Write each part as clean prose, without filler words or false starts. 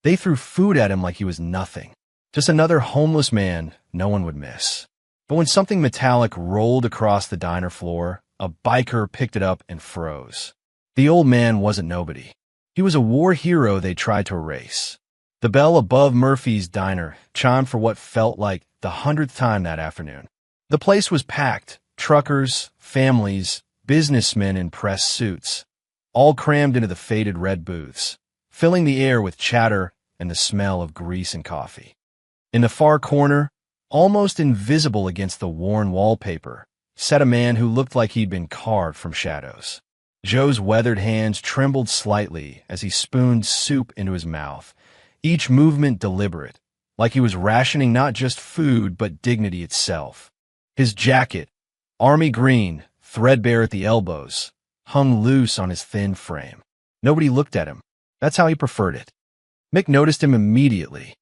They threw food at him like he was nothing. Just another homeless man no one would miss. But when something metallic rolled across the diner floor, a biker picked it up and froze. The old man wasn't nobody. He was a war hero they tried to erase. The bell above Murphy's diner chimed for what felt like the 100th time that afternoon. The place was packed. Truckers, families, businessmen in press suits, all crammed into the faded red booths, filling the air with chatter and the smell of grease and coffee. In the far corner, almost invisible against the worn wallpaper, sat a man who looked like he'd been carved from shadows. Joe's weathered hands trembled slightly as he spooned soup into his mouth, each movement deliberate, like he was rationing not just food but dignity itself. His jacket, army green, threadbare at the elbows, hung loose on his thin frame. Nobody looked at him. That's how he preferred it. Mick noticed him immediately.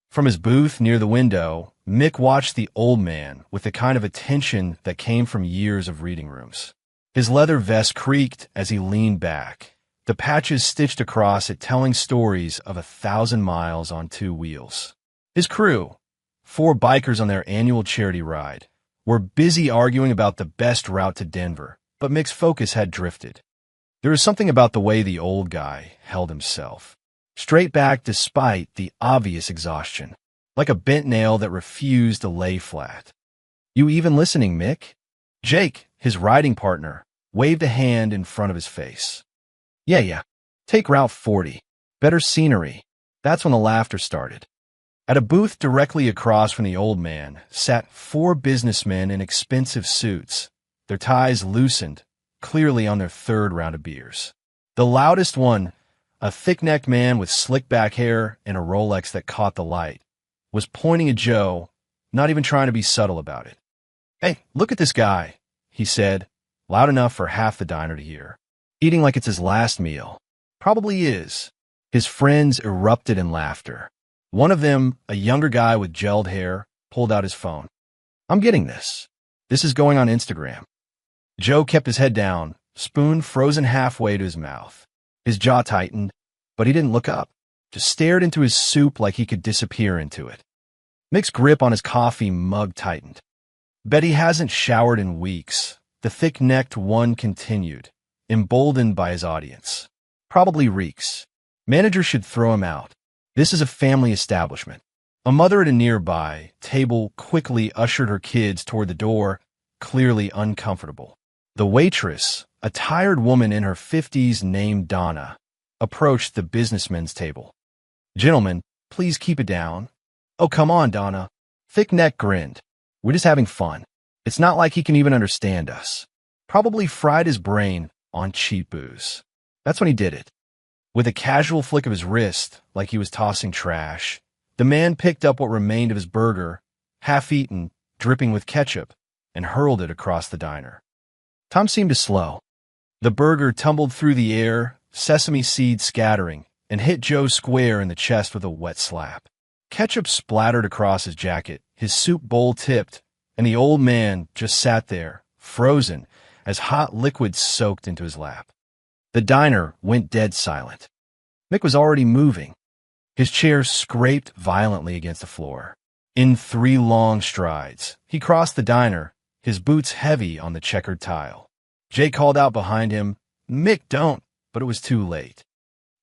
From his booth near the window, Mick watched the old man with the kind of attention that came from years of reading rooms. His leather vest creaked as he leaned back, the patches stitched across it telling stories of 1,000 miles on 2 wheels. His crew, 4 bikers on their annual charity ride, were busy arguing about the best route to Denver, but Mick's focus had drifted. There was something about the way the old guy held himself, straight back despite the obvious exhaustion, like a bent nail that refused to lay flat. "You even listening, Mick?" Jake, his riding partner, waved a hand in front of his face. Yeah. Take Route 40. Better scenery." That's when the laughter started. At a booth directly across from the old man sat 4 businessmen in expensive suits, their ties loosened, clearly on their 3rd round of beers. The loudest one, a thick-necked man with slick-back hair and a Rolex that caught the light, was pointing at Joe, not even trying to be subtle about it. "Hey, look at this guy," he said, loud enough for half the diner to hear. "Eating like it's his last meal." "Probably is." His friends erupted in laughter. One of them, a younger guy with gelled hair, pulled out his phone. "I'm getting this. This is going on Instagram." Joe kept his head down, spoon frozen halfway to his mouth. His jaw tightened, but he didn't look up, just stared into his soup like he could disappear into it. Mick's grip on his coffee mug tightened. "Bet he hasn't showered in weeks," the thick-necked one continued, emboldened by his audience. "Probably reeks. Manager should throw him out. This is a family establishment." A mother at a nearby table quickly ushered her kids toward the door, clearly uncomfortable. The waitress, a tired woman in her 50s named Donna, approached the businessmen's table. "Gentlemen, please keep it down." "Oh, come on, Donna." Thick-neck grinned. "We're just having fun. It's not like he can even understand us." Probably fried his brain on cheap booze. That's when he did it. With a casual flick of his wrist, like he was tossing trash, the man picked up what remained of his burger, half-eaten, dripping with ketchup, and hurled it across the diner. Time seemed to slow. The burger tumbled through the air, sesame seeds scattering, and hit Joe square in the chest with a wet slap. Ketchup splattered across his jacket, his soup bowl tipped, and the old man just sat there, frozen, as hot liquid soaked into his lap. The diner went dead silent. Mick was already moving. His chair scraped violently against the floor. In 3 long strides, he crossed the diner, his boots heavy on the checkered tile. Jay called out behind him, "Mick, don't," but it was too late.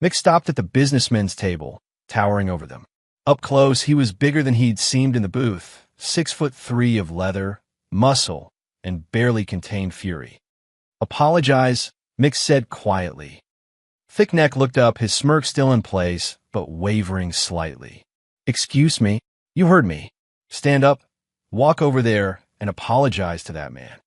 Mick stopped at the businessmen's table, towering over them. Up close, he was bigger than he'd seemed in the booth, 6'3" of leather, muscle, and barely contained fury. "Apologize," Mick said quietly. Thickneck looked up, his smirk still in place, but wavering slightly. "Excuse me, you heard me. Stand up, walk over there, and apologize to that man."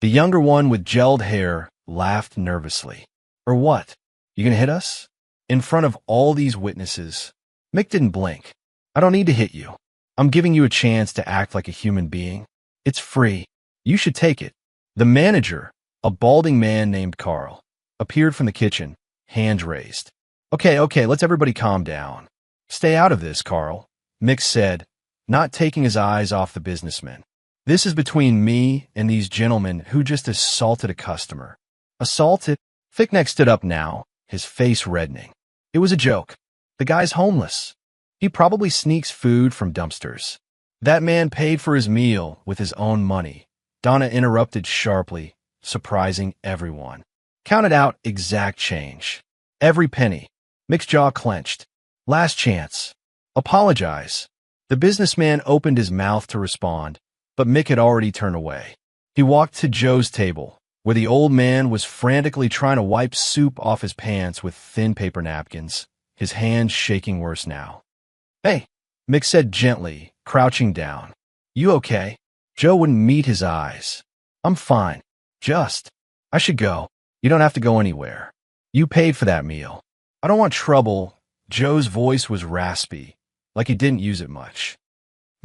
The younger one with gelled hair laughed nervously. "Or what? You gonna hit us? In front of all these witnesses?" Mick didn't blink. "I don't need to hit you. I'm giving you a chance to act like a human being. It's free. You should take it." The manager, a balding man named Carl, appeared from the kitchen, hands raised. Okay, let's everybody calm down." "Stay out of this, Carl," Mick said, not taking his eyes off the businessman. "This is between me and these gentlemen who just assaulted a customer." "Assaulted?" Thickneck stood up now, his face reddening. "It was a joke. The guy's homeless. He probably sneaks food from dumpsters. That man paid for his meal with his own money. Donna interrupted sharply, surprising everyone. Counted out exact change. Every penny. Mick's jaw clenched. Last chance. Apologize. The businessman opened his mouth to respond, but Mick had already turned away. He walked to Joe's table, where the old man was frantically trying to wipe soup off his pants with thin paper napkins, his hands shaking worse now. "Hey," Mick said gently, crouching down. "You okay?" Joe wouldn't meet his eyes. "I'm fine. I should go." "You don't have to go anywhere. You paid for that meal." "I don't want trouble." Joe's voice was raspy, like he didn't use it much.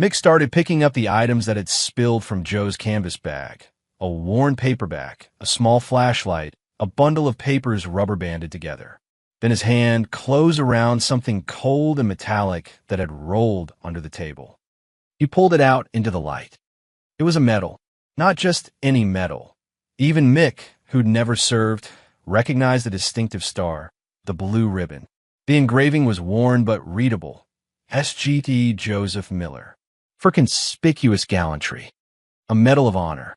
Mick started picking up the items that had spilled from Joe's canvas bag. A worn paperback, a small flashlight, a bundle of papers rubber-banded together. Then his hand closed around something cold and metallic that had rolled under the table. He pulled it out into the light. It was a medal. Not just any medal. Even Mick, who'd never served, recognized the distinctive star, the blue ribbon. The engraving was worn but readable. S.G.T. Joseph Miller. For conspicuous gallantry. A Medal of Honor.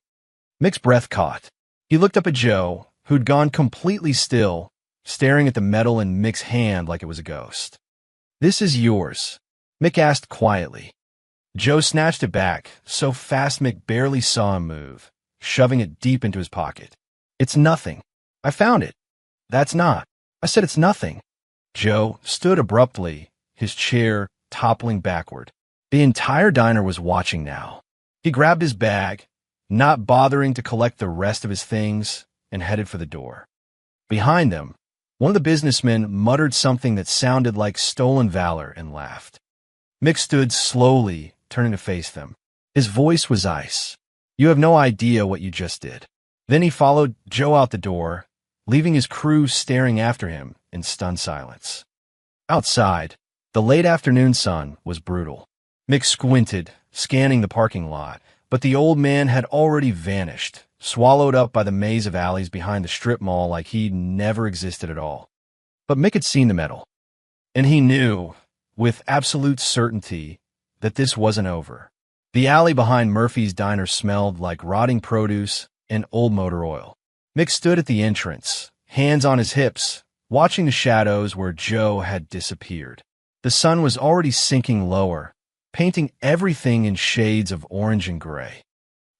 Mick's breath caught. He looked up at Joe, who'd gone completely still, staring at the medal in Mick's hand like it was a ghost. "This is yours," Mick asked quietly. Joe snatched it back, so fast Mick barely saw him move, shoving it deep into his pocket. "It's nothing. I found it." "That's not." "I said it's nothing." Joe stood abruptly, his chair toppling backward. The entire diner was watching now. He grabbed his bag, not bothering to collect the rest of his things, and headed for the door. Behind them, one of the businessmen muttered something that sounded like stolen valor and laughed. Mick stood slowly, turning to face them. His voice was ice. "You have no idea what you just did." Then he followed Joe out the door, leaving his crew staring after him in stunned silence. Outside, the late afternoon sun was brutal. Mick squinted, scanning the parking lot, but the old man had already vanished, swallowed up by the maze of alleys behind the strip mall like he'd never existed at all. But Mick had seen the medal, and he knew, with absolute certainty, that this wasn't over. The alley behind Murphy's diner smelled like rotting produce and old motor oil. Mick stood at the entrance, hands on his hips, watching the shadows where Joe had disappeared. The sun was already sinking lower, painting everything in shades of orange and gray.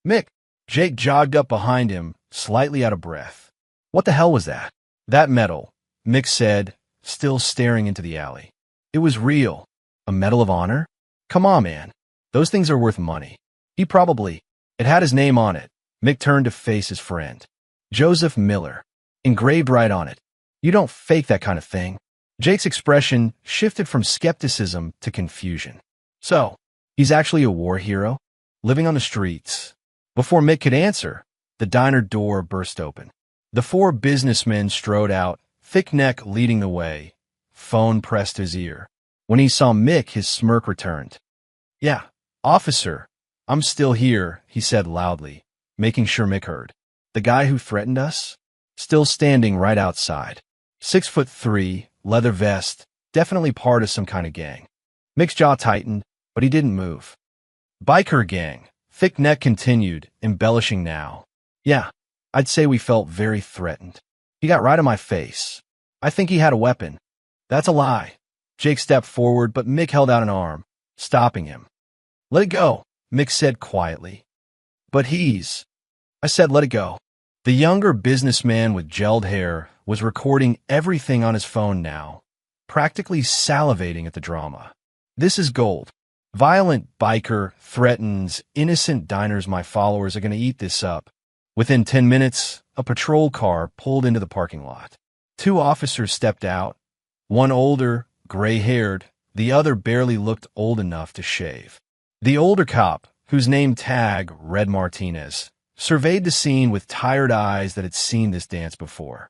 "Mick!" Jake jogged up behind him, slightly out of breath. "What the hell was that?" "That medal," Mick said, still staring into the alley. "It was real. A Medal of Honor? Come on, man. Those things are worth money." It had his name on it. Mick turned to face his friend. "Joseph Miller. Engraved right on it. You don't fake that kind of thing." Jake's expression shifted from skepticism to confusion. "So, he's actually a war hero? Living on the streets?" Before Mick could answer, the diner door burst open. The four businessmen strode out, thick neck leading the way, phone pressed to his ear. When he saw Mick, his smirk returned. "Yeah, officer, I'm still here," he said loudly, making sure Mick heard. "The guy who threatened us? Still standing right outside. 6'3", leather vest, definitely part of some kind of gang." Mick's jaw tightened, but he didn't move. "Biker gang," Thick Neck continued, embellishing now. "Yeah, I'd say we felt very threatened. He got right in my face. I think he had a weapon." "That's a lie." Jake stepped forward, but Mick held out an arm, stopping him. "Let it go," Mick said quietly. "But I said let it go." The younger businessman with gelled hair was recording everything on his phone now, practically salivating at the drama. "This is gold. Violent biker threatens innocent diners. My followers are going to eat this up." Within 10 minutes, a patrol car pulled into the parking lot. Two officers stepped out, one older, gray-haired, the other barely looked old enough to shave. The older cop, whose name tag read Martinez, surveyed the scene with tired eyes that had seen this dance before.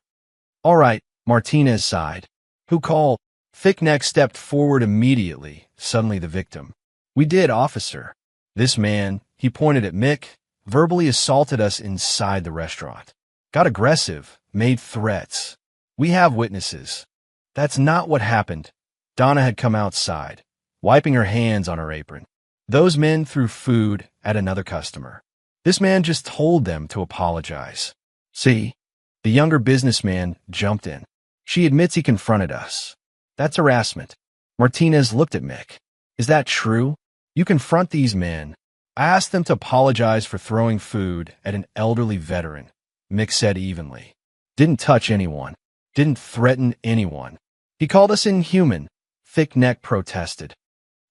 "All right," Martinez sighed. "Who called?" Thick Neck stepped forward immediately, suddenly the victim. "We did, officer. This man," he pointed at Mick, "verbally assaulted us inside the restaurant. Got aggressive, made threats. We have witnesses." "That's not what happened," Donna had come outside, wiping her hands on her apron. Those men threw food at another customer. This man just told them to apologize. See? The younger businessman jumped in. She admits he confronted us. That's harassment. Martinez looked at Mick. Is that true? You confront these men. I asked them to apologize for throwing food at an elderly veteran, Mick said evenly. Didn't touch anyone. Didn't threaten anyone. He called us inhuman, Thick Neck protested.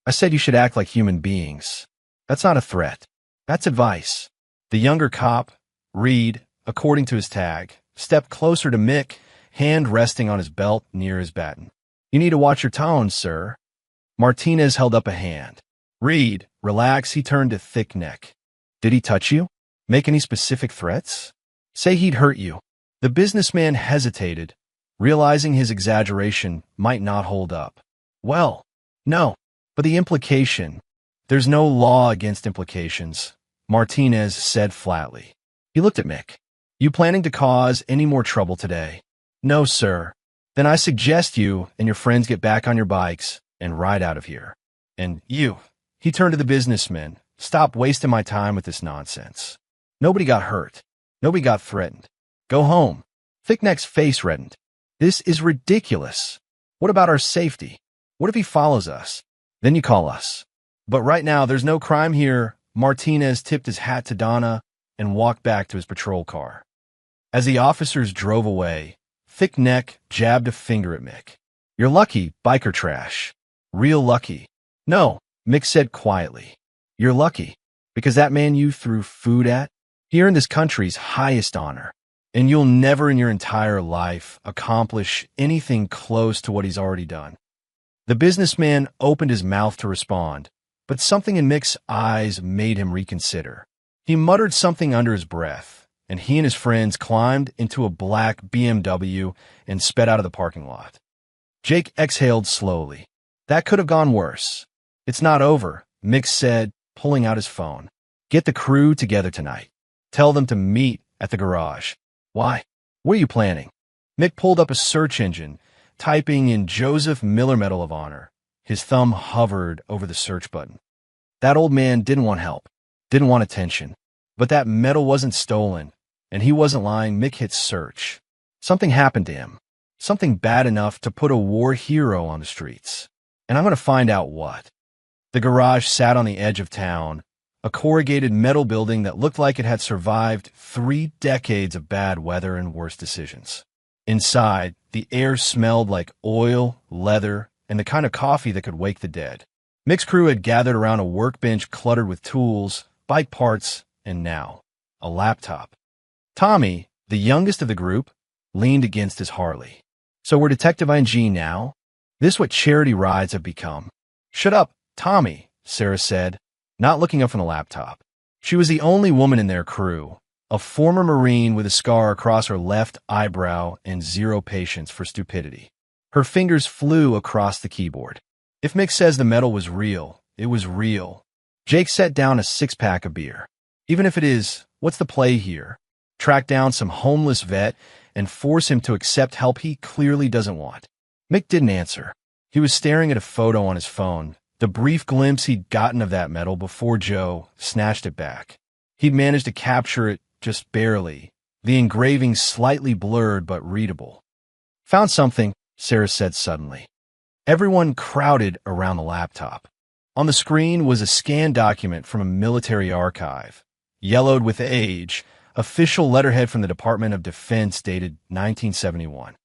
I said you should act like human beings. That's not a threat. That's advice. The younger cop, Reed, according to his tag, stepped closer to Mick, hand resting on his belt near his baton. You need to watch your tone, sir. Martinez held up a hand. Reed, relax, he turned to Thick Neck. Did he touch you? Make any specific threats? Say he'd hurt you. The businessman hesitated, realizing his exaggeration might not hold up. Well, no, but the implication. There's no law against implications, Martinez said flatly. He looked at Mick. You planning to cause any more trouble today? No, sir. Then I suggest you and your friends get back on your bikes and ride out of here. And you, he turned to the businessman, stop wasting my time with this nonsense. Nobody got hurt. Nobody got threatened. Go home. Thickneck's face reddened. This is ridiculous. What about our safety? What if he follows us? Then you call us. But right now, there's no crime here. Martinez tipped his hat to Donna and walked back to his patrol car. As the officers drove away, Thick Neck jabbed a finger at Mick. You're lucky, biker trash. Real lucky. No, Mick said quietly. You're lucky, because that man you threw food at, he earned this country's highest honor, and you'll never in your entire life accomplish anything close to what he's already done. The businessman opened his mouth to respond, but something in Mick's eyes made him reconsider. He muttered something under his breath, and he and his friends climbed into a black BMW and sped out of the parking lot. Jake exhaled slowly. That could have gone worse. It's not over, Mick said, pulling out his phone. Get the crew together tonight. Tell them to meet at the garage. Why? What are you planning? Mick pulled up a search engine, typing in Joseph Miller Medal of Honor. His thumb hovered over the search button. That old man didn't want help, didn't want attention. But that medal wasn't stolen, and he wasn't lying. Mick hit search. Something happened to him. Something bad enough to put a war hero on the streets. And I'm going to find out what. The garage sat on the edge of town, a corrugated metal building that looked like it had survived 3 decades of bad weather and worse decisions. Inside, the air smelled like oil, leather, and the kind of coffee that could wake the dead. Mick's crew had gathered around a workbench cluttered with tools, bike parts, and now, a laptop. Tommy, the youngest of the group, leaned against his Harley. So we're Detective ING now? This what charity rides have become. Shut up, Tommy, Sarah said, not looking up from the laptop. She was the only woman in their crew, a former Marine with a scar across her left eyebrow and zero patience for stupidity. Her fingers flew across the keyboard. If Mick says the medal was real, it was real. Jake set down a 6-pack of beer. Even if it is, what's the play here? Track down some homeless vet and force him to accept help he clearly doesn't want. Mick didn't answer. He was staring at a photo on his phone, the brief glimpse he'd gotten of that medal before Joe snatched it back. He'd managed to capture it just barely, the engraving slightly blurred but readable. Found something, Sarah said suddenly. Everyone crowded around the laptop. On the screen was a scanned document from a military archive, yellowed with age, official letterhead from the Department of Defense dated 1971.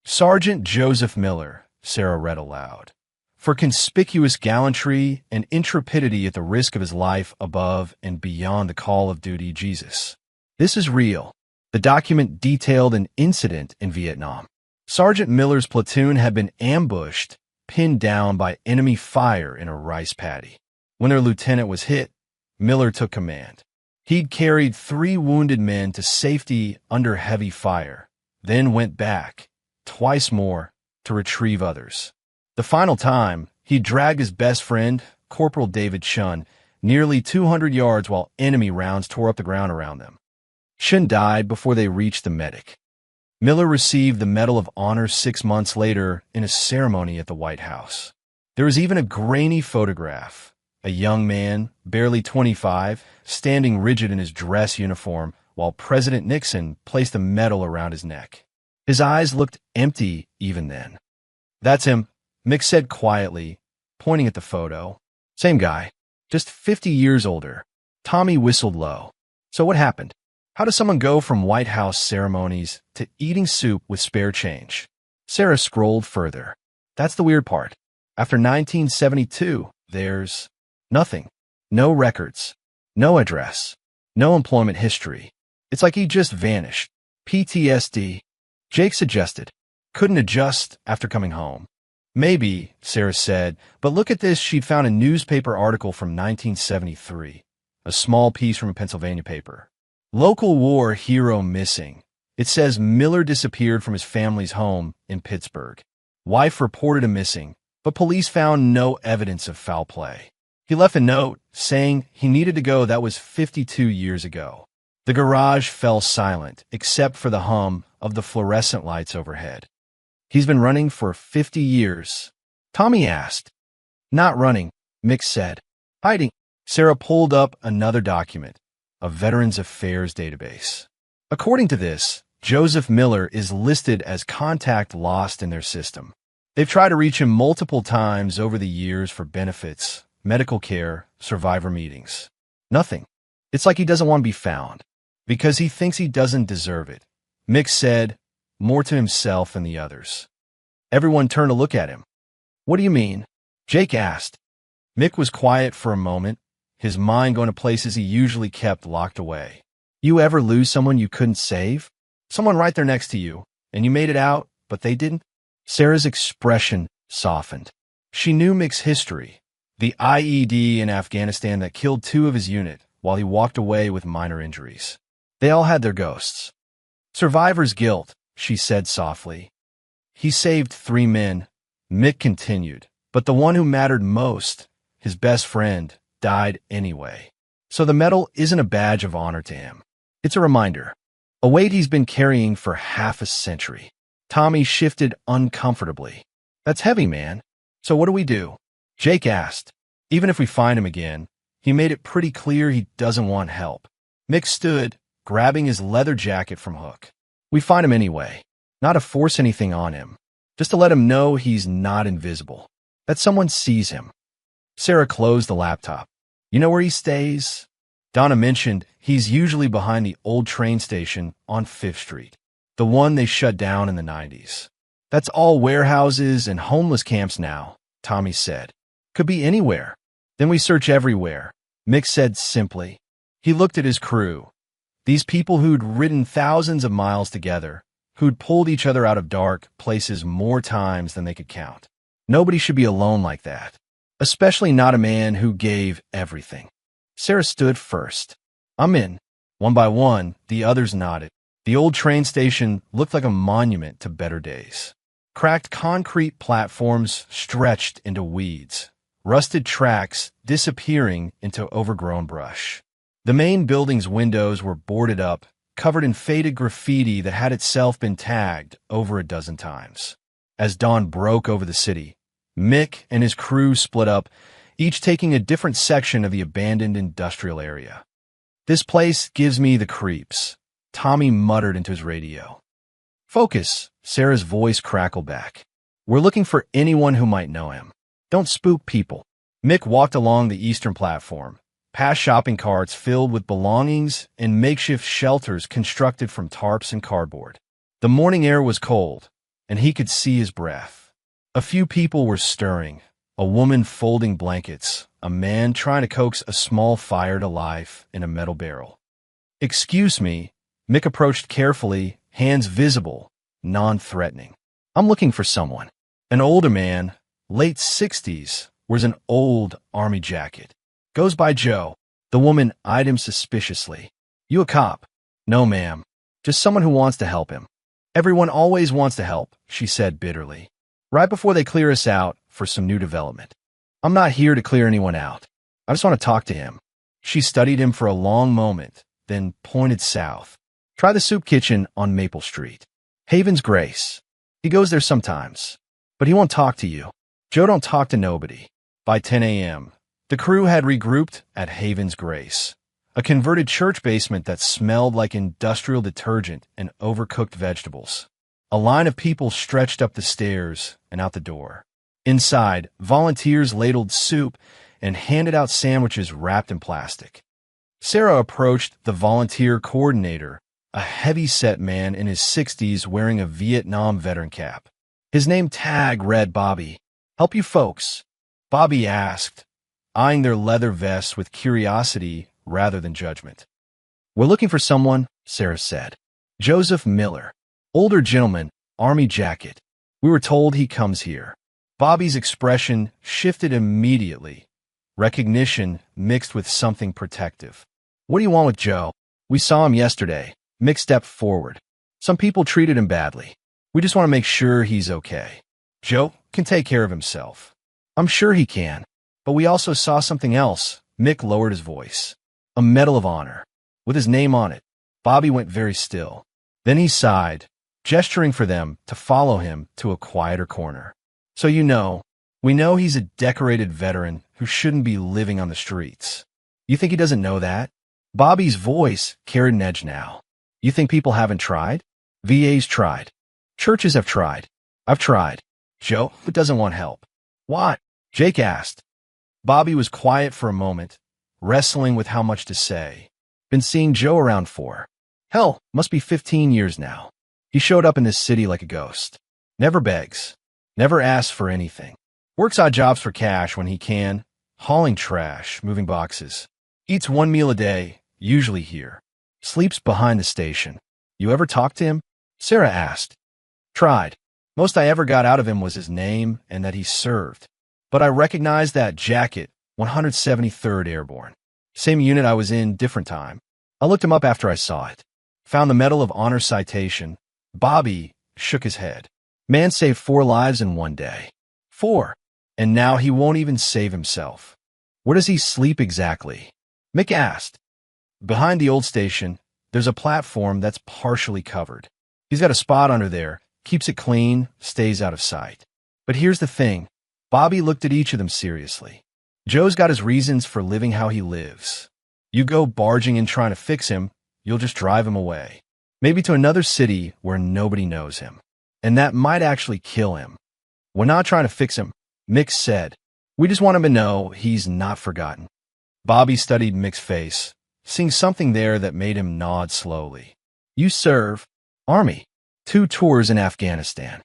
Sergeant Joseph Miller, Sarah read aloud, for conspicuous gallantry and intrepidity at the risk of his life above and beyond the call of duty, Jesus. This is real. The document detailed an incident in Vietnam. Sergeant Miller's platoon had been ambushed, pinned down by enemy fire in a rice paddy. When their lieutenant was hit, Miller took command. He'd carried 3 wounded men to safety under heavy fire, then went back, twice more, to retrieve others. The final time, he dragged his best friend, Corporal David Shun, nearly 200 yards while enemy rounds tore up the ground around them. Shun died before they reached the medic. Miller received the Medal of Honor 6 months later in a ceremony at the White House. There was even a grainy photograph. A young man, barely 25, standing rigid in his dress uniform while President Nixon placed a medal around his neck. His eyes looked empty even then. "That's him," Mick said quietly, pointing at the photo. "Same guy, just 50 years older." Tommy whistled low. "So what happened? How does someone go from White House ceremonies to eating soup with spare change?" Sarah scrolled further. "That's the weird part. After 1972, there's nothing. No records. No address. No employment history. It's like he just vanished. PTSD." Jake suggested. "Couldn't adjust after coming home." "Maybe," Sarah said, "but look at this." She'd found a newspaper article from 1973, a small piece from a Pennsylvania paper. "Local war hero missing." It says Miller disappeared from his family's home in Pittsburgh. Wife reported him missing, but police found no evidence of foul play. He left a note saying he needed to go. That was 52 years ago. The garage fell silent, except for the hum of the fluorescent lights overhead. "He's been running for 50 years. Tommy asked. "Not running," Mick said. "Hiding." Sarah pulled up another document, a Veterans Affairs database. According to this, Joseph Miller is listed as contact lost in their system. They've tried to reach him multiple times over the years for benefits, medical care, survivor meetings. Nothing. It's like he doesn't want to be found, because he thinks he doesn't deserve it. Mick said, more to himself than the others. Everyone turned to look at him. "What do you mean?" Jake asked. Mick was quiet for a moment, his mind going to places he usually kept locked away. "You ever lose someone you couldn't save? Someone right there next to you, and you made it out, but they didn't?" Sarah's expression softened. She knew Mick's history, the IED in Afghanistan that killed 2 of his unit while he walked away with minor injuries. They all had their ghosts. "Survivor's guilt," she said softly. "He saved 3 men," Mick continued, "but the one who mattered most, his best friend, died anyway. So the medal isn't a badge of honor to him. It's a reminder, a weight he's been carrying for half a century." Tommy shifted uncomfortably. "That's heavy, man. So what do we do?" Jake asked. "Even if we find him again, he made it pretty clear he doesn't want help." Mick stood, grabbing his leather jacket from Hook. "We find him anyway, not to force anything on him, just to let him know he's not invisible, that someone sees him." Sarah closed the laptop. "You know where he stays?" Donna mentioned he's usually behind the old train station on 5th Street, the one they shut down in the 90s. "That's all warehouses and homeless camps now," Tommy said. "Could be anywhere." "Then we search everywhere," Mick said simply. He looked at his crew. These people who'd ridden thousands of miles together, who'd pulled each other out of dark places more times than they could count. Nobody should be alone like that, especially not a man who gave everything. Sarah stood first. "I'm in." One by one, the others nodded. The old train station looked like a monument to better days. Cracked concrete platforms stretched into weeds, rusted tracks disappearing into overgrown brush. The main building's windows were boarded up, covered in faded graffiti that had itself been tagged over a dozen times. As dawn broke over the city, Mick and his crew split up, each taking a different section of the abandoned industrial area. "This place gives me the creeps," Tommy muttered into his radio. "Focus," Sarah's voice crackled back. "We're looking for anyone who might know him. Don't spook people." Mick walked along the eastern platform, past shopping carts filled with belongings and makeshift shelters constructed from tarps and cardboard. The morning air was cold, and he could see his breath. A few people were stirring, a woman folding blankets, a man trying to coax a small fire to life in a metal barrel. "Excuse me," Mick approached carefully, hands visible, non-threatening. "I'm looking for someone." An older man, late 60s, wears an old army jacket. "Goes by Joe." The woman eyed him suspiciously. "You a cop?" "No, ma'am. Just someone who wants to help him." "Everyone always wants to help," she said bitterly. "Right before they clear us out for some new development." "I'm not here to clear anyone out. I just want to talk to him." She studied him for a long moment, then pointed south. "Try the soup kitchen on Maple Street." Haven's Grace. He goes there sometimes, but he won't talk to you. Joe don't talk to nobody. By 10 a.m., the crew had regrouped at Haven's Grace, a converted church basement that smelled like industrial detergent and overcooked vegetables. A line of people stretched up the stairs and out the door. Inside, volunteers ladled soup and handed out sandwiches wrapped in plastic. Sarah approached the volunteer coordinator, a heavy-set man in his 60s wearing a Vietnam veteran cap. His name tag read Bobby. "Help you folks?" Bobby asked, eyeing their leather vests with curiosity rather than judgment. "We're looking for someone," Sarah said. "Joseph Miller. Older gentleman, army jacket. We were told he comes here." Bobby's expression shifted immediately, recognition mixed with something protective. "What do you want with Joe? We saw him yesterday." Mick stepped forward. "Some people treated him badly. We just want to make sure he's okay. Joe can take care of himself." "I'm sure he can. But we also saw something else." Mick lowered his voice. "A Medal of Honor, with his name on it." Bobby went very still. Then he sighed, gesturing for them to follow him to a quieter corner. "So we know he's a decorated veteran who shouldn't be living on the streets. You think he doesn't know that?" Bobby's voice carried an edge now. "You think people haven't tried? VA's tried. Churches have tried. I've tried. Joe, who doesn't want help?" "What?" Jake asked. Bobby was quiet for a moment, wrestling with how much to say. "Been seeing Joe around for, hell, must be 15 years now. He showed up in this city like a ghost. Never begs. Never asks for anything. Works odd jobs for cash when he can, hauling trash, moving boxes. Eats one meal a day, usually here. Sleeps behind the station. You ever talk to him?" Sarah asked. "Tried. Most I ever got out of him was his name and that he served. But I recognized that jacket, 173rd Airborne. Same unit I was in, different time. I looked him up after I saw it. Found the Medal of Honor citation." Bobby shook his head. "Man saved 4 lives in one day. 4. And now he won't even save himself." "Where does he sleep exactly?" Mick asked. "Behind the old station, there's a platform that's partially covered. He's got a spot under there, keeps it clean, stays out of sight. But here's the thing." Bobby looked at each of them seriously. "Joe's got his reasons for living how he lives. You go barging in trying to fix him, you'll just drive him away. Maybe to another city where nobody knows him. And that might actually kill him. We're not trying to fix him," Mick said. "We just want him to know he's not forgotten." Bobby studied Mick's face, seeing something there that made him nod slowly. "You serve Army. 2 tours in Afghanistan."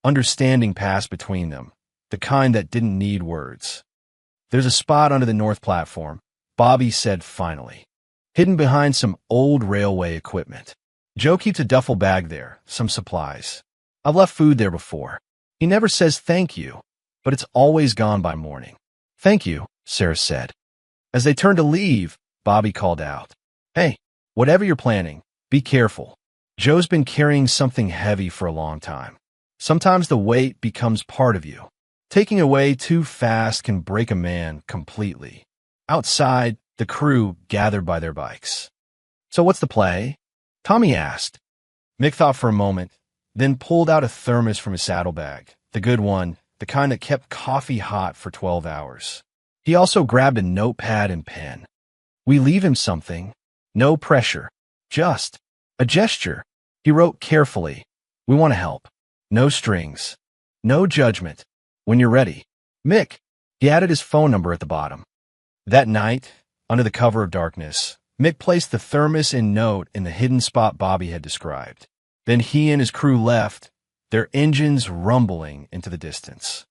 Understanding passed between them, the kind that didn't need words. "There's a spot under the north platform," Bobby said finally, "hidden behind some old railway equipment. Joe keeps a duffel bag there, some supplies. I've left food there before. He never says thank you, but it's always gone by morning." "Thank you," Sarah said. As they turned to leave, Bobby called out, "Hey, whatever you're planning, be careful. Joe's been carrying something heavy for a long time. Sometimes the weight becomes part of you. Taking away too fast can break a man completely." Outside, the crew gathered by their bikes. "So what's the play?" Tommy asked. Mick thought for a moment, then pulled out a thermos from his saddlebag, the good one, the kind that kept coffee hot for 12 hours. He also grabbed a notepad and pen. "We leave him something. No pressure. Just a gesture." He wrote carefully. "We want to help. No strings. No judgment. When you're ready. Mick." He added his phone number at the bottom. That night, under the cover of darkness, Mick placed the thermos and note in the hidden spot Bobby had described. Then he and his crew left, their engines rumbling into the distance.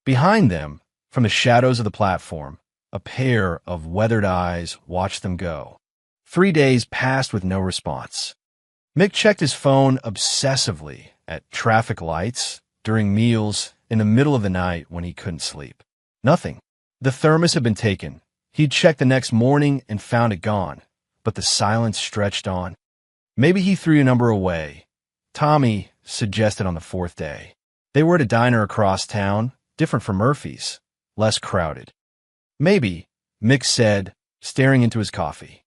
Behind them, from the shadows of the platform, a pair of weathered eyes watched them go. 3 days passed with no response. Mick checked his phone obsessively at traffic lights, during meals, in the middle of the night when he couldn't sleep. Nothing. The thermos had been taken. He'd checked the next morning and found it gone, but the silence stretched on. Maybe he threw a number away. Tommy suggested on the 4th day. They were at a diner across town, different from Murphy's, less crowded. "Maybe," Mick said, staring into his coffee.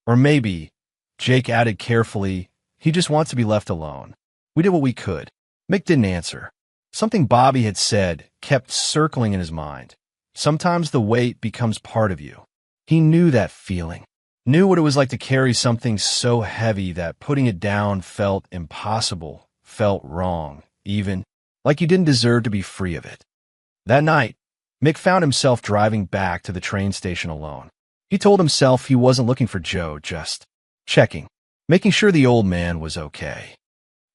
"Or maybe," Jake added carefully, "he just wants to be left alone. We did what we could. Mick didn't answer. Something Bobby had said kept circling in his mind. Sometimes the weight becomes part of you. He knew that feeling. Knew what it was like to carry something so heavy that putting it down felt impossible, felt wrong, even like you didn't deserve to be free of it. That night, Mick found himself driving back to the train station alone. He told himself he wasn't looking for Joe, just checking, making sure the old man was okay.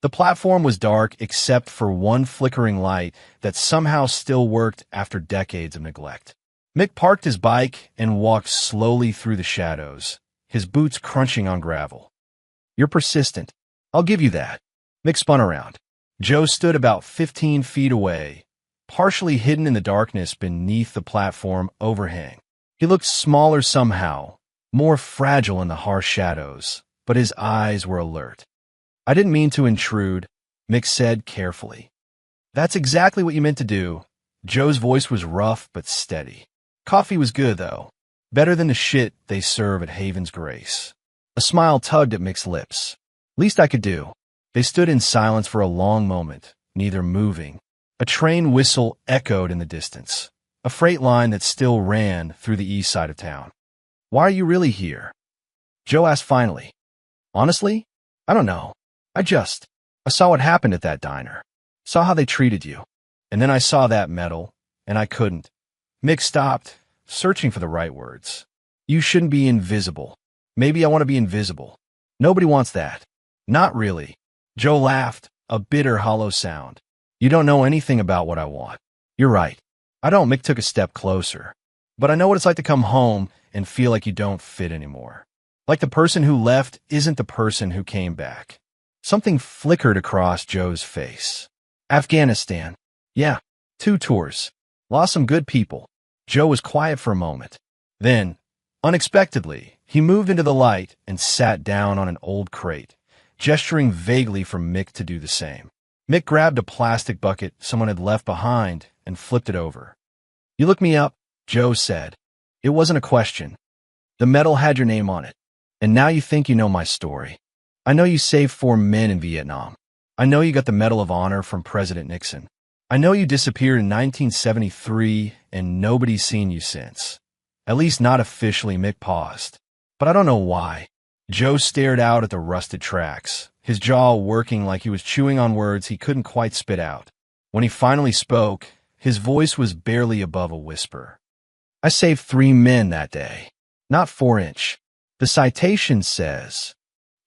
The platform was dark except for one flickering light that somehow still worked after decades of neglect. Mick parked his bike and walked slowly through the shadows, his boots crunching on gravel. You're persistent. I'll give you that. Mick spun around. Joe stood about 15 feet away, partially hidden in the darkness beneath the platform overhang. He looked smaller somehow, more fragile in the harsh shadows, but his eyes were alert. I didn't mean to intrude, Mick said carefully. That's exactly what you meant to do. Joe's voice was rough but steady. Coffee was good, though. Better than the shit they serve at Haven's Grace. A smile tugged at Mick's lips. Least I could do. They stood in silence for a long moment, neither moving. A train whistle echoed in the distance, a freight line that still ran through the east side of town. Why are you really here? Joe asked finally. Honestly, I don't know. I saw what happened at that diner. Saw how they treated you. And then I saw that medal, and I couldn't. Mick stopped, searching for the right words. You shouldn't be invisible. Maybe I want to be invisible. Nobody wants that. Not really. Joe laughed, a bitter, hollow sound. You don't know anything about what I want. You're right. I don't. Mick took a step closer. But I know what it's like to come home and feel like you don't fit anymore. Like the person who left isn't the person who came back. Something flickered across Joe's face. Afghanistan. Yeah, 2 tours. Lost some good people. Joe was quiet for a moment. Then, unexpectedly, he moved into the light and sat down on an old crate, gesturing vaguely for Mick to do the same. Mick grabbed a plastic bucket someone had left behind and flipped it over. You looked me up, Joe said. It wasn't a question. The medal had your name on it. And now you think you know my story. I know you saved 4 men in Vietnam. I know you got the Medal of Honor from President Nixon. I know you disappeared in 1973 and nobody's seen you since. At least not officially. Mick paused. But I don't know why. Joe stared out at the rusted tracks, his jaw working like he was chewing on words he couldn't quite spit out. When he finally spoke, his voice was barely above a whisper. I saved 3 men that day. Not 4-inch. The citation says.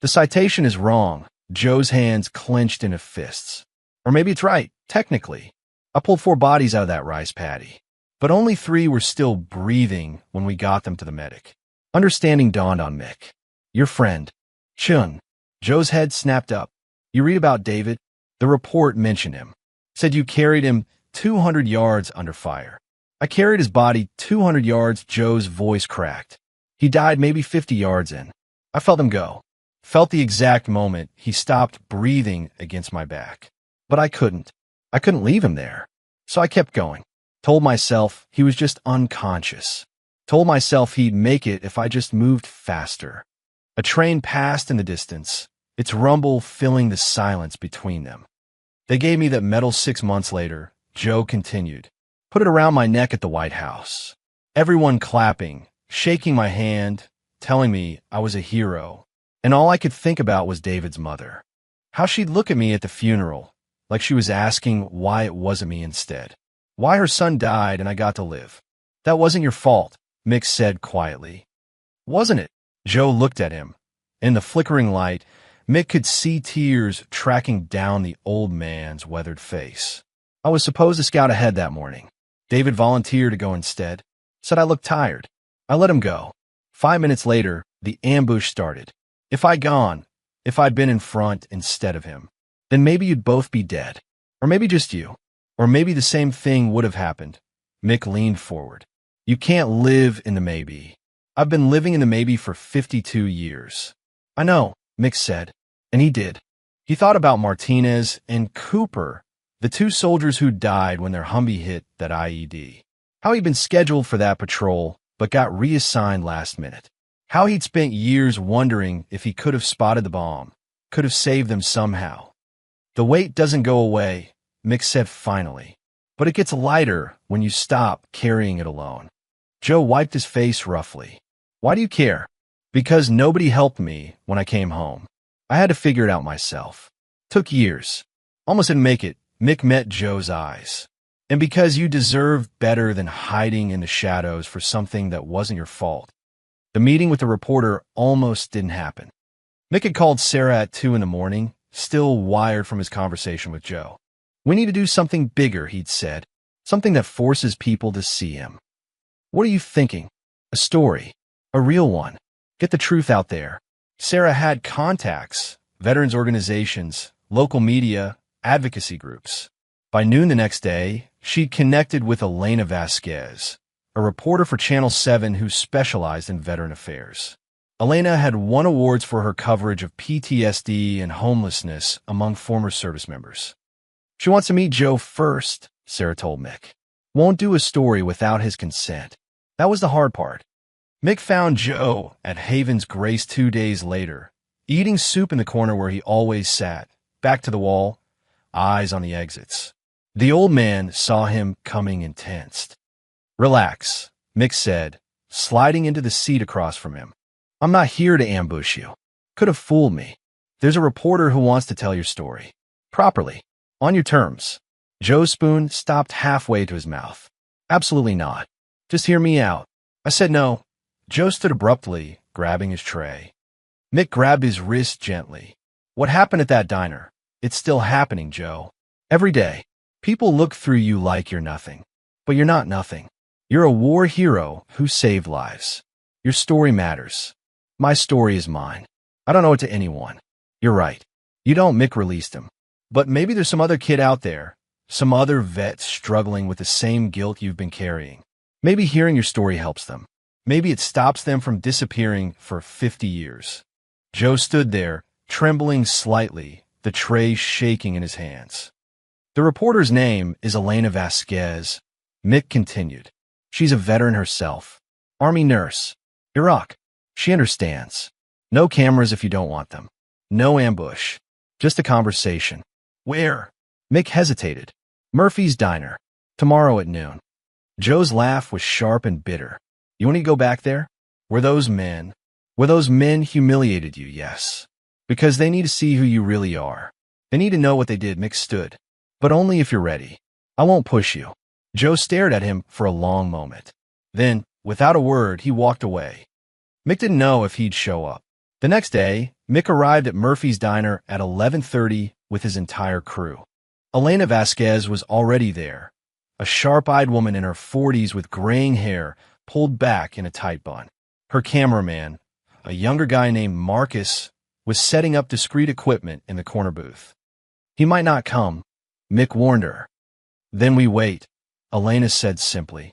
The citation is wrong. Joe's hands clenched into fists. Or maybe it's right, technically. I pulled 4 bodies out of that rice paddy. But only 3 were still breathing when we got them to the medic. Understanding dawned on Mick. Your friend, Chun. Joe's head snapped up. You read about David? The report mentioned him. Said you carried him 200 yards under fire. I carried his body 200 yards. Joe's voice cracked. He died maybe 50 yards in. I felt him go. Felt the exact moment he stopped breathing against my back. But I couldn't. I couldn't leave him there. So I kept going. Told myself he was just unconscious. Told myself he'd make it if I just moved faster. A train passed in the distance, its rumble filling the silence between them. They gave me that medal 6 months later. Joe continued. Put it around my neck at the White House. Everyone clapping, shaking my hand, telling me I was a hero. And all I could think about was David's mother. How she'd look at me at the funeral, like she was asking why it wasn't me instead. Why her son died and I got to live. That wasn't your fault, Mick said quietly. Wasn't it? Joe looked at him. In the flickering light, Mick could see tears tracking down the old man's weathered face. I was supposed to scout ahead that morning. David volunteered to go instead. Said I looked tired. I let him go. 5 minutes later, the ambush started. If I'd gone, if I'd been in front instead of him, then maybe you'd both be dead. Or maybe just you. Or maybe the same thing would have happened. Mick leaned forward. You can't live in the maybe. I've been living in the maybe for 52 years. I know, Mick said. And he did. He thought about Martinez and Cooper, the 2 soldiers who died when their Humvee hit that IED. How he'd been scheduled for that patrol, but got reassigned last minute. How he'd spent years wondering if he could have spotted the bomb, could have saved them somehow. The weight doesn't go away, Mick said finally, but it gets lighter when you stop carrying it alone. Joe wiped his face roughly. Why do you care? Because nobody helped me when I came home. I had to figure it out myself. Took years. Almost didn't make it. Mick met Joe's eyes. And because you deserve better than hiding in the shadows for something that wasn't your fault. The meeting with the reporter almost didn't happen. Mick had called Sarah at 2 in the morning, still wired from his conversation with Joe. We need to do something bigger, he'd said. Something that forces people to see him. What are you thinking? A story. A real one. Get the truth out there. Sarah had contacts, veterans organizations, local media, advocacy groups. By noon the next day, she'd connected with Elena Vasquez, a reporter for Channel 7 who specialized in veteran affairs. Elena had won awards for her coverage of PTSD and homelessness among former service members. She wants to meet Joe first, Sarah told Mick. Won't do a story without his consent. That was the hard part. Mick found Joe at Haven's Grace 2 days later, eating soup in the corner where he always sat, back to the wall, eyes on the exits. The old man saw him coming and tensed. Relax, Mick said, sliding into the seat across from him. I'm not here to ambush you. Could have fooled me. There's a reporter who wants to tell your story. Properly. On your terms. Joe's spoon stopped halfway to his mouth. Absolutely not. Just hear me out. I said no. Joe stood abruptly, grabbing his tray. Mick grabbed his wrist gently. What happened at that diner? It's still happening, Joe. Every day. People look through you like you're nothing. But you're not nothing. You're a war hero who saved lives. Your story matters. My story is mine. I don't owe it to anyone. You're right. You don't. Mick released him. But maybe there's some other kid out there, some other vet struggling with the same guilt you've been carrying. Maybe hearing your story helps them. Maybe it stops them from disappearing for 50 years. Joe stood there, trembling slightly, the tray shaking in his hands. The reporter's name is Elena Vasquez. Mick continued. She's a veteran herself. Army nurse. Iraq. She understands. No cameras if you don't want them. No ambush. Just a conversation. Where? Mick hesitated. Murphy's Diner. Tomorrow at noon. Joe's laugh was sharp and bitter. You want to go back there? Were those men humiliated you? Yes. Because they need to see who you really are. They need to know what they did. Mick stood. But only if you're ready. I won't push you. Joe stared at him for a long moment. Then, without a word, he walked away. Mick didn't know if he'd show up. The next day, Mick arrived at Murphy's Diner at 11:30 with his entire crew. Elena Vasquez was already there, a sharp-eyed woman in her 40s with graying hair pulled back in a tight bun. Her cameraman, a younger guy named Marcus, was setting up discreet equipment in the corner booth. He might not come, Mick warned her. Then we wait, Elena said simply.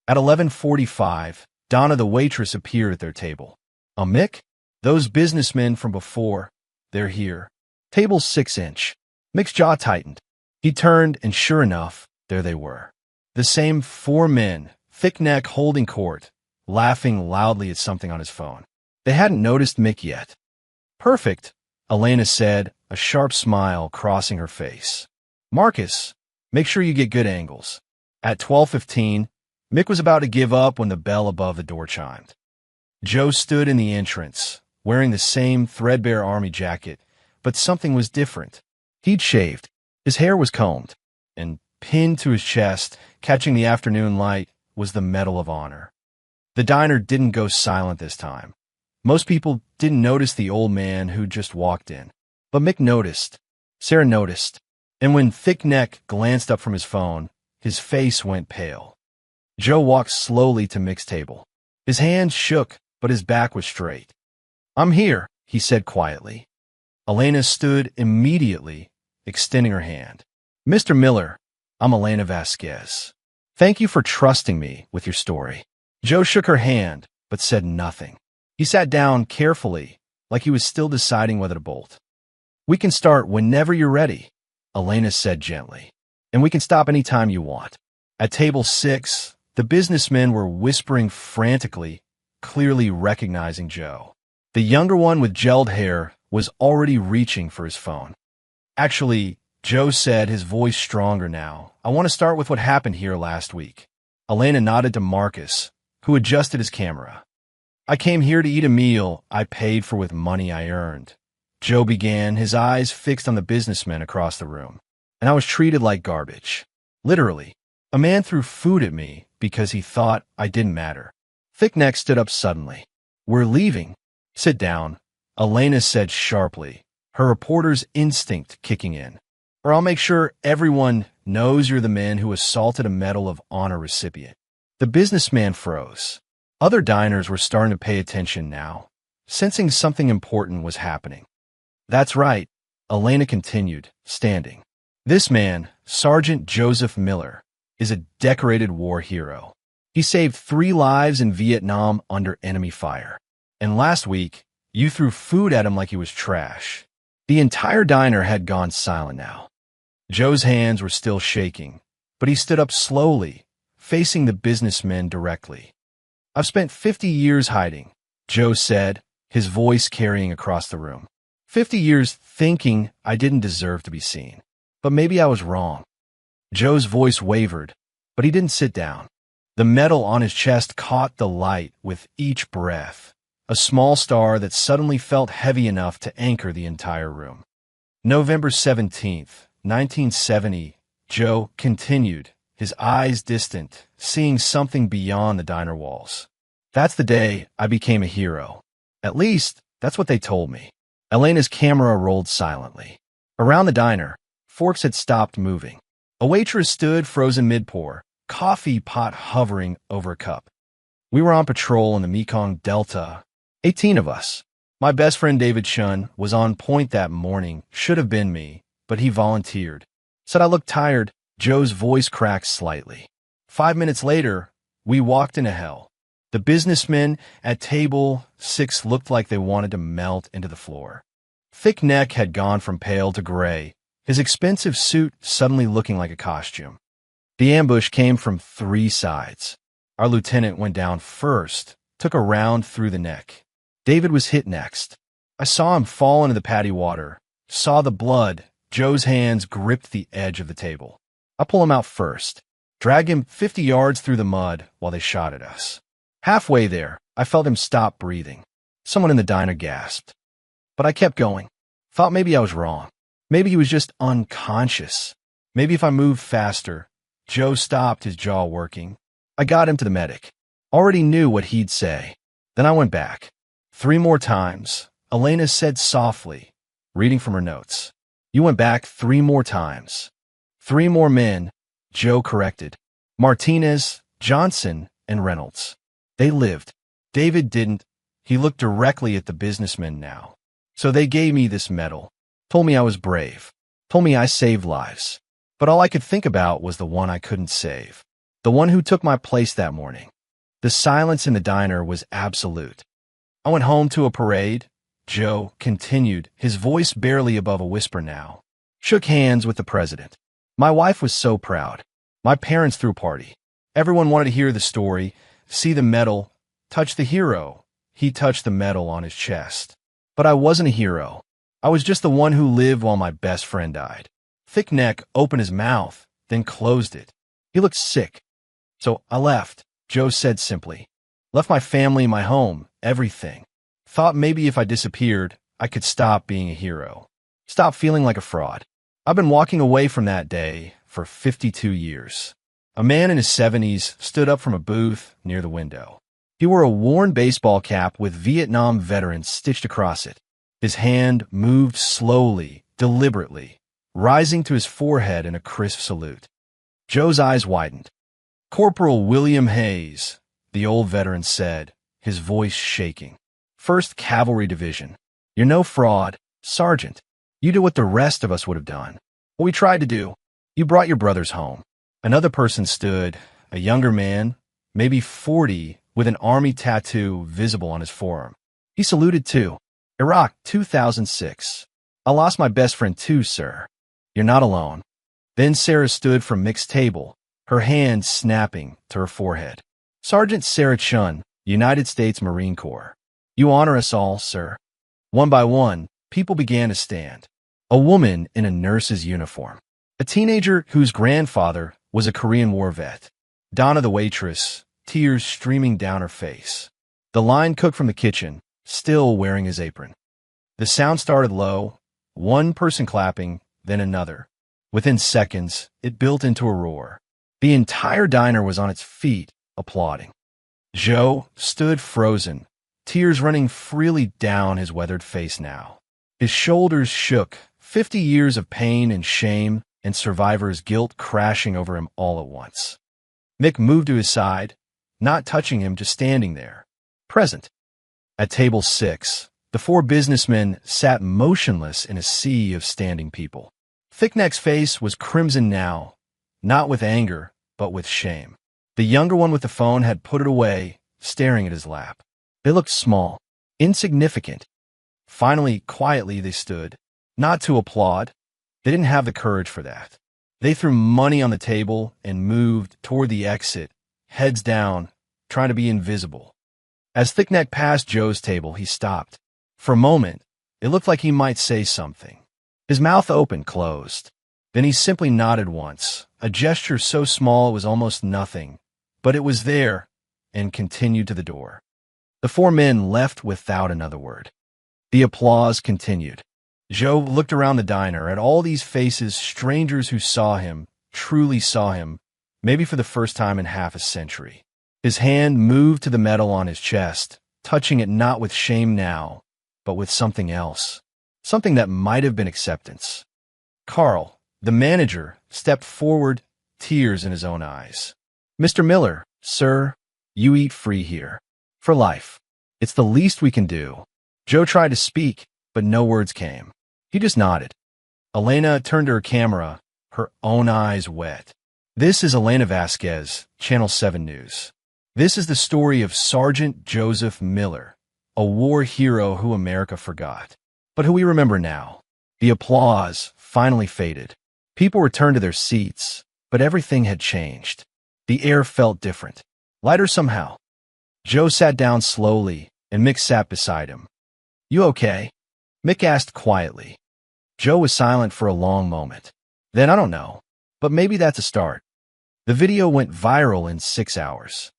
At 11:45, Donna the waitress appeared at their table. Mick? Those businessmen from before, they're here. Table 6-inch. Mick's jaw tightened. He turned, and sure enough, there they were. The same 4 men, thick neck holding court, laughing loudly at something on his phone. They hadn't noticed Mick yet. Perfect, Elena said, a sharp smile crossing her face. Marcus, make sure you get good angles. At 12:15, Mick was about to give up when the bell above the door chimed. Joe stood in the entrance, wearing the same threadbare army jacket, but something was different. He'd shaved. His hair was combed, and pinned to his chest, catching the afternoon light, was the Medal of Honor. The diner didn't go silent this time. Most people didn't notice the old man who just walked in. But Mick noticed. Sarah noticed. And when Thick Neck glanced up from his phone, his face went pale. Joe walked slowly to Mick's table. His hands shook, but his back was straight. I'm here, he said quietly. Elena stood immediately, extending her hand. Mr. Miller, I'm Elena Vasquez. Thank you for trusting me with your story. Joe shook her hand, but said nothing. He sat down carefully, like he was still deciding whether to bolt. We can start whenever you're ready, Elena said gently. And we can stop any time you want. At table 6, the businessmen were whispering frantically, clearly recognizing Joe. The younger one with gelled hair was already reaching for his phone. Actually, Joe said, his voice stronger now, I want to start with what happened here last week. Elena nodded to Marcus, who adjusted his camera. I came here to eat a meal I paid for with money I earned. Joe began, his eyes fixed on the businessmen across the room. And I was treated like garbage. Literally. A man threw food at me because he thought I didn't matter. Thickneck stood up suddenly. We're leaving. Sit down, Elena said sharply, her reporter's instinct kicking in. Or I'll make sure everyone knows you're the man who assaulted a Medal of Honor recipient. The businessman froze. Other diners were starting to pay attention now, sensing something important was happening. That's right, Elena continued, standing. This man, Sergeant Joseph Miller, is a decorated war hero. He saved 3 lives in Vietnam under enemy fire. And last week, you threw food at him like he was trash. The entire diner had gone silent now. Joe's hands were still shaking, but he stood up slowly, facing the businessmen directly. I've spent 50 years hiding, Joe said, his voice carrying across the room. 50 years thinking I didn't deserve to be seen. But maybe I was wrong. Joe's voice wavered, but he didn't sit down. The metal on his chest caught the light with each breath, a small star that suddenly felt heavy enough to anchor the entire room. November 17th, 1970, Joe continued, his eyes distant, seeing something beyond the diner walls. That's the day I became a hero. At least, that's what they told me. Elena's camera rolled silently. Around the diner, forks had stopped moving. A waitress stood frozen mid-pour, coffee pot hovering over a cup. We were on patrol in the Mekong Delta, 18 of us. My best friend David Chun was on point that morning, should have been me, but he volunteered. Said I looked tired. Joe's voice cracked slightly. 5 minutes later, we walked into hell. The businessmen at table 6 looked like they wanted to melt into the floor. Thickneck had gone from pale to gray, his expensive suit suddenly looking like a costume. The ambush came from 3 sides. Our lieutenant went down first, took a round through the neck. David was hit next. I saw him fall into the paddy water, saw the blood. Joe's hands gripped the edge of the table. I pull him out first, drag him 50 yards through the mud while they shot at us. Halfway there, I felt him stop breathing. Someone in the diner gasped. But I kept going. Thought maybe I was wrong. Maybe he was just unconscious. Maybe if I moved faster. Joe stopped, his jaw working. I got him to the medic. Already knew what he'd say. Then I went back. 3 more times, Elena said softly, reading from her notes. You went back 3 more times. 3 more men, Joe corrected. Martinez, Johnson, and Reynolds. They lived. David didn't. He looked directly at the businessmen now. So they gave me this medal. Told me I was brave. Told me I saved lives. But all I could think about was the one I couldn't save. The one who took my place that morning. The silence in the diner was absolute. I went home to a parade. Joe continued, his voice barely above a whisper now. Shook hands with the president. My wife was so proud. My parents threw a party. Everyone wanted to hear the story, see the medal, touch the hero. He touched the medal on his chest. But I wasn't a hero. I was just the one who lived while my best friend died. Thickneck opened his mouth, then closed it. He looked sick. So I left, Joe said simply. Left my family, my home, everything. Thought maybe if I disappeared, I could stop being a hero. Stop feeling like a fraud. I've been walking away from that day for 52 years. A man in his 70s stood up from a booth near the window. He wore a worn baseball cap with Vietnam veterans stitched across it. His hand moved slowly, deliberately, rising to his forehead in a crisp salute. Joe's eyes widened. Corporal William Hayes, the old veteran said, his voice shaking. 1st Cavalry Division. You're no fraud, Sergeant. You did what the rest of us would have done. What we tried to do. You brought your brothers home. Another person stood, a younger man, maybe 40, with an army tattoo visible on his forearm. He saluted too. Iraq, 2006. I lost my best friend too, sir. You're not alone. Then Sarah stood from mixed table, her hand snapping to her forehead. Sergeant Sarah Chun, United States Marine Corps. You honor us all, sir. One by one, people began to stand. A woman in a nurse's uniform. A teenager whose grandfather was a Korean War vet. Donna the waitress, tears streaming down her face. The line cook from the kitchen, still wearing his apron. The sound started low, one person clapping, then another. Within seconds, it built into a roar. The entire diner was on its feet, applauding. Joe stood frozen, tears running freely down his weathered face now. His shoulders shook, 50 years of pain and shame and survivor's guilt crashing over him all at once. Mick moved to his side, not touching him, just standing there, present. At table 6, the 4 businessmen sat motionless in a sea of standing people. Thickneck's face was crimson now, not with anger, but with shame. The younger one with the phone had put it away, staring at his lap. They looked small, insignificant. Finally, quietly, they stood. Not to applaud. They didn't have the courage for that. They threw money on the table and moved toward the exit, heads down, trying to be invisible. As Thickneck passed Joe's table, he stopped. For a moment, it looked like he might say something. His mouth opened, closed. Then he simply nodded once, a gesture so small it was almost nothing, but it was there, and continued to the door. The 4 men left without another word. The applause continued. Joe looked around the diner at all these faces, strangers who saw him, truly saw him, maybe for the first time in half a century. His hand moved to the medal on his chest, touching it not with shame now, but with something else. Something that might have been acceptance. Carl, the manager, stepped forward, tears in his own eyes. "Mr. Miller, sir, you eat free here. For life. It's the least we can do." Joe tried to speak, but no words came. He just nodded. Elena turned to her camera, her own eyes wet. "This is Elena Vasquez, Channel 7 News. This is the story of Sergeant Joseph Miller, a war hero who America forgot, but who we remember now." The applause finally faded. People returned to their seats, but everything had changed. The air felt different, lighter somehow. Joe sat down slowly, and Mick sat beside him. "You okay?" Mick asked quietly. Joe was silent for a long moment. Then, "I don't know, but maybe that's a start." The video went viral in 6 hours.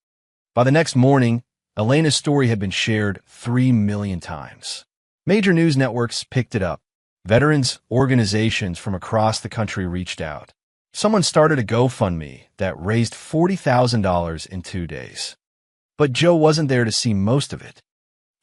By the next morning, Elena's story had been shared 3 million times. Major news networks picked it up. Veterans organizations from across the country reached out. Someone started a GoFundMe that raised $40,000 in 2 days. But Joe wasn't there to see most of it.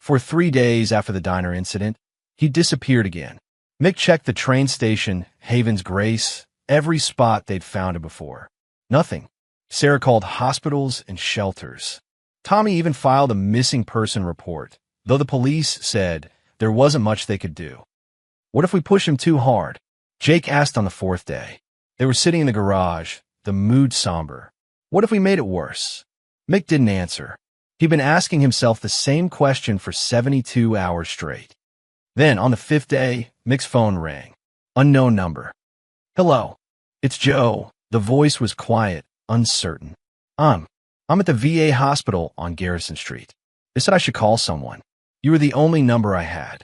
For 3 days after the diner incident, he disappeared again. Mick checked the train station, Haven's Grace, every spot they'd found him before. Nothing. Sarah called hospitals and shelters. Tommy even filed a missing person report, though the police said there wasn't much they could do. "What if we push him too hard?" Jake asked on the 4th day. They were sitting in the garage, the mood somber. "What if we made it worse?" Mick didn't answer. He'd been asking himself the same question for 72 hours straight. Then, on the 5th day, Mick's phone rang. Unknown number. "Hello. It's Joe." The voice was quiet, uncertain. I'm at the VA hospital on Garrison Street. They said I should call someone. You were the only number I had."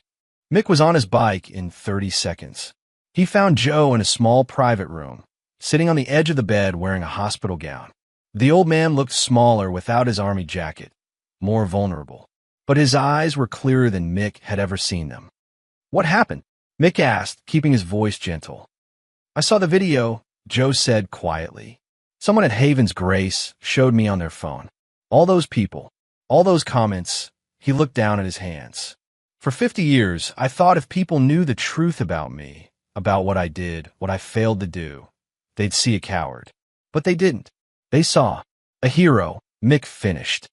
Mick was on his bike in 30 seconds. He found Joe in a small private room, sitting on the edge of the bed wearing a hospital gown. The old man looked smaller without his army jacket, more vulnerable. But his eyes were clearer than Mick had ever seen them. "What happened?" Mick asked, keeping his voice gentle. "I saw the video," Joe said quietly. "Someone at Haven's Grace showed me on their phone. All those people, all those comments." He looked down at his hands. "For 50 years, I thought if people knew the truth about me, about what I did, what I failed to do, they'd see a coward. But they didn't. They saw a hero." Mick finished.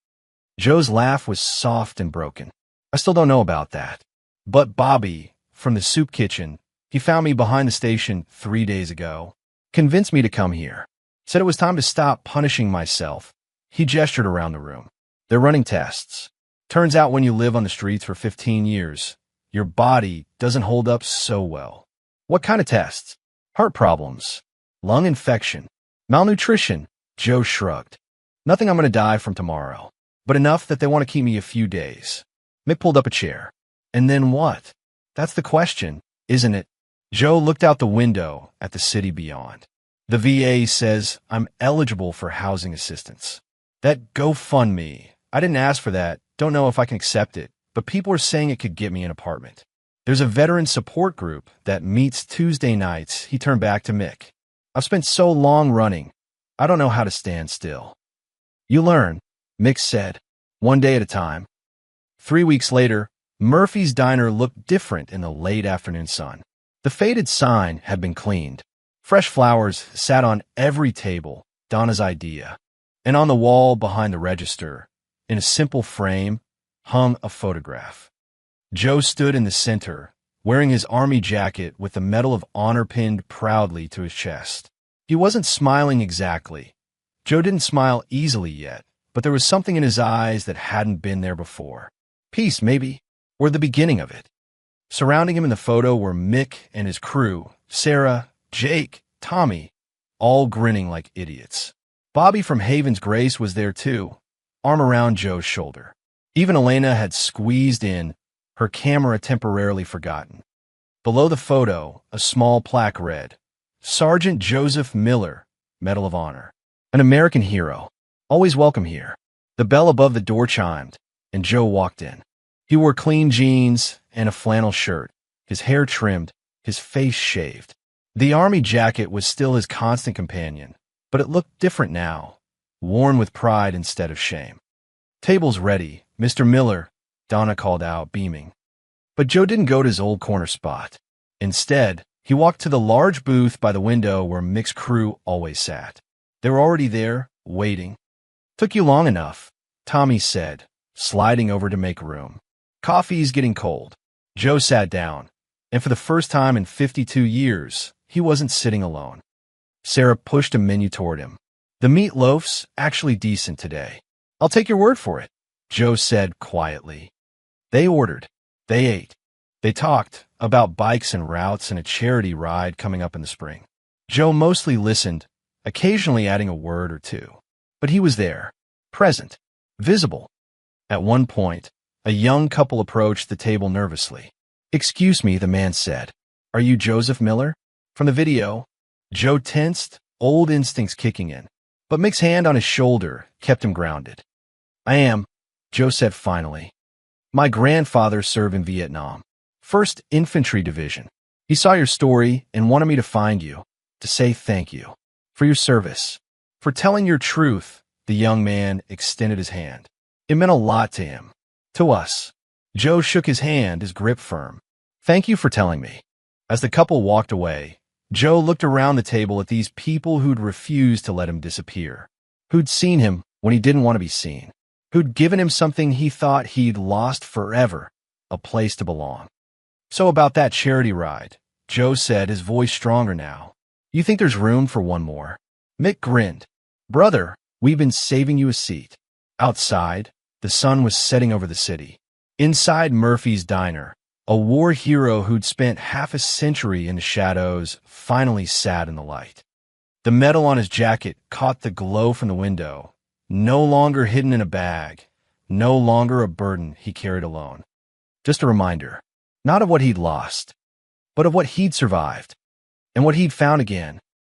Joe's laugh was soft and broken. "I still don't know about that. But Bobby, from the soup kitchen, he found me behind the station 3 days ago, convinced me to come here, said it was time to stop punishing myself." He gestured around the room. "They're running tests. Turns out when you live on the streets for 15 years, your body doesn't hold up so well." "What kind of tests?" "Heart problems, lung infection, malnutrition." Joe shrugged. "Nothing I'm going to die from tomorrow, but enough that they want to keep me a few days." Mick pulled up a chair. "And then what? That's the question, isn't it?" Joe looked out the window at the city beyond. The VA says I'm eligible for housing assistance. That GoFundMe, I didn't ask for that, don't know if I can accept it, but people are saying it could get me an apartment. There's a veteran support group that meets Tuesday nights, he turned back to Mick. I've spent so long running, I don't know how to stand still. You learn, Mick said, one day at a time. 3 weeks later, Murphy's diner looked different in the late afternoon sun. The faded sign had been cleaned. Fresh flowers sat on every table, Donna's idea. And on the wall behind the register, in a simple frame, hung a photograph. Joe stood in the center, wearing his army jacket with the Medal of Honor pinned proudly to his chest. He wasn't smiling exactly. Joe didn't smile easily yet, but there was something in his eyes that hadn't been there before. Peace, maybe, or the beginning of it. Surrounding him in the photo were Mick and his crew, Sarah, Jake, Tommy, all grinning like idiots. Bobby from Haven's Grace was there too, arm around Joe's shoulder. Even Elena had squeezed in, her camera temporarily forgotten. Below the photo, a small plaque read, Sergeant Joseph Miller, Medal of Honor. An American hero. Always welcome here. The bell above the door chimed, and Joe walked in. He wore clean jeans and a flannel shirt, his hair trimmed, his face shaved. The army jacket was still his constant companion, but it looked different now, worn with pride instead of shame. Table's ready, Mr. Miller, Donna called out, beaming. But Joe didn't go to his old corner spot. Instead, he walked to the large booth by the window where Mick's crew always sat. They were already there, waiting. Took you long enough, Tommy said, sliding over to make room. Coffee's getting cold. Joe sat down, and for the first time in 52 years, he wasn't sitting alone. Sarah pushed a menu toward him. The meatloaf's actually decent today. I'll take your word for it, Joe said quietly. They ordered. They ate. They talked about bikes and routes and a charity ride coming up in the spring. Joe mostly listened, occasionally adding a word or two. But he was there, present, visible. At one point, a young couple approached the table nervously. Excuse me, the man said. Are you Joseph Miller? From the video, Joe tensed, old instincts kicking in. But Mick's hand on his shoulder kept him grounded. I am, Joe said finally. My grandfather served in Vietnam, 1st Infantry Division. He saw your story and wanted me to find you, to say thank you. For your service. For telling your truth, the young man extended his hand. It meant a lot to him. To us. Joe shook his hand, his grip firm. Thank you for telling me. As the couple walked away, Joe looked around the table at these people who'd refused to let him disappear, who'd seen him when he didn't want to be seen, who'd given him something he thought he'd lost forever, a place to belong. So about that charity ride, Joe said, his voice stronger now. You think there's room for one more? Mick grinned. Brother, we've been saving you a seat. Outside, the sun was setting over the city. Inside Murphy's diner, a war hero who'd spent half a century in the shadows finally sat in the light. The metal on his jacket caught the glow from the window, no longer hidden in a bag, no longer a burden he carried alone. Just a reminder, not of what he'd lost, but of what he'd survived, and what he'd found again,